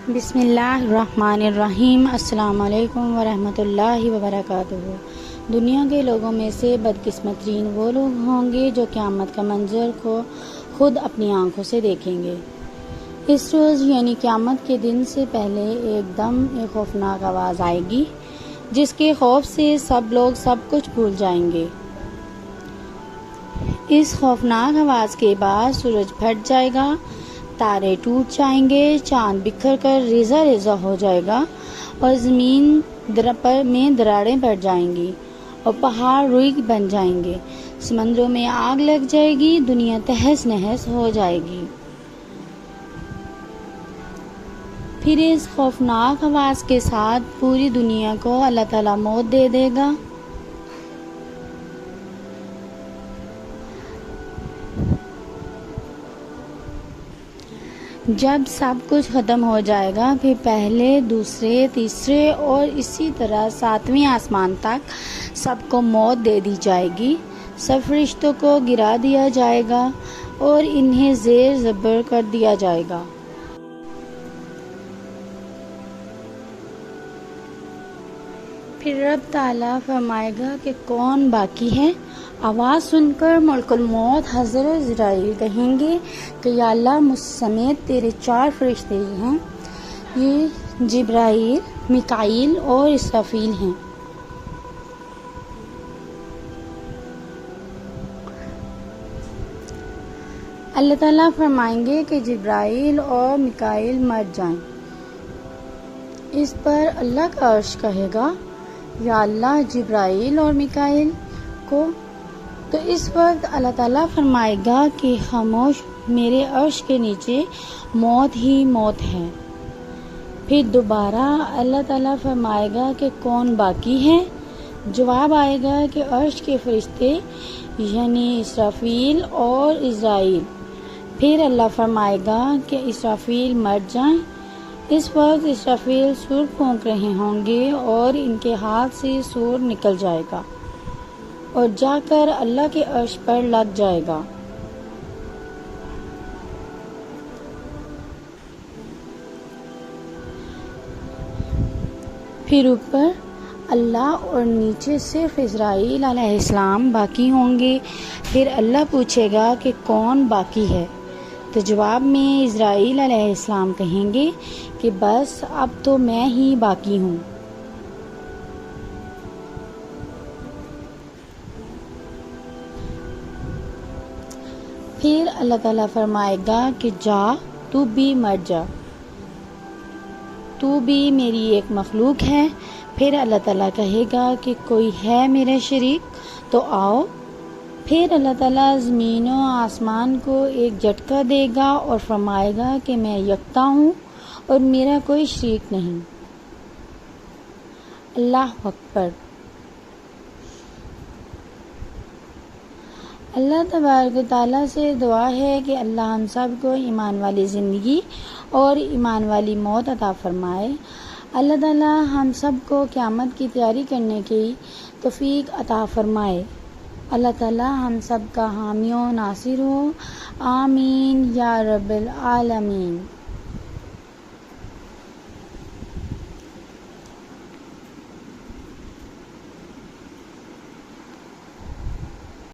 بسم اللہ الرحمن الرحیم۔ السلام علیکم ورحمۃ اللہ وبرکاتہ۔ دنیا کے لوگوں میں سے بدقسمت ترین وہ لوگ ہوں گے جو قیامت کا منظر کو خود اپنی آنکھوں سے دیکھیں گے۔ اس روز یعنی قیامت کے دن سے پہلے ایک خوفناک آواز آئے گی جس کے خوف سے سب لوگ سب کچھ بھول جائیں گے۔ اس خوفناک آواز کے بعد سورج پھٹ جائے گا، تارے ٹوٹ جائیں گے، چاند بکھر کر ریزہ ریزہ ہو جائے گا اور زمین میں دراڑیں پڑ جائیں گی اور پہاڑ روئی بن جائیں گے، سمندروں میں آگ لگ جائے گی، دنیا تہس نہس ہو جائے گی۔ پھر اس خوفناک آواز کے ساتھ پوری دنیا کو اللہ تعالیٰ موت دے دے گا۔ جب سب کچھ ختم ہو جائے گا پھر پہلے، دوسرے، تیسرے اور اسی طرح 7ویں آسمان تک سب کو موت دے دی جائے گی، سب فرشتوں کو گرا دیا جائے گا اور انہیں زیر زبر کر دیا جائے گا۔ پھر رب تعالیٰ فرمائے گا کہ کون باقی ہے؟ آواز سن کر ملک الموت حضرت عزرائیل کہیں گے کہ یا اللہ، مجھ سمیت تیرے 4 فرشتے ہیں، یہ جبرائیل، میکائیل اور اسرافیل ہیں۔ اللہ تعالیٰ فرمائیں گے کہ جبرائیل اور میکائیل مر جائیں۔ اس پر اللہ کا عرش کہے گا یا اللہ، جبرائیل اور میکائیل کو۔ تو اس وقت اللہ تعالیٰ فرمائے گا کہ خاموش، میرے عرش کے نیچے موت ہی موت ہے۔ پھر دوبارہ اللہ تعالیٰ فرمائے گا کہ کون باقی ہے؟ جواب آئے گا کہ عرش کے فرشتے یعنی اسرافیل اور عزرائیل۔ پھر اللہ فرمائے گا کہ اسرافیل مر جائیں۔ اس وقت اسرافیل سور پھونک رہے ہوں گے اور ان کے ہاتھ سے سور نکل جائے گا اور جا کر اللہ کے عرش پر لگ جائے گا۔ پھر اوپر اللہ اور نیچے صرف اسرائیل علیہ السلام باقی ہوں گے۔ پھر اللہ پوچھے گا کہ کون باقی ہے؟ تو جواب میں اسرائیل علیہ السلام کہیں گے کہ بس اب تو میں ہی باقی ہوں۔ پھر اللہ تعالیٰ فرمائے گا کہ جا، تو بھی مر جا، تو بھی میری ایک مخلوق ہے۔ پھر اللہ تعالیٰ کہے گا کہ کوئی ہے میرے شریک تو آؤ۔ پھر اللہ تعالیٰ زمین و آسمان کو ایک جھٹکا دے گا اور فرمائے گا کہ میں یکتا ہوں اور میرا کوئی شریک نہیں۔ اللہ اکبر۔ اللہ تبارک و تعالیٰ سے دعا ہے کہ اللہ ہم سب کو ایمان والی زندگی اور ایمان والی موت عطا فرمائے۔ اللہ تعالیٰ ہم سب کو قیامت کی تیاری کرنے کی توفیق عطا فرمائے۔ اللہ تعالیٰ ہم سب کا حامی و ناصر ہو، آمین یا رب العالمین۔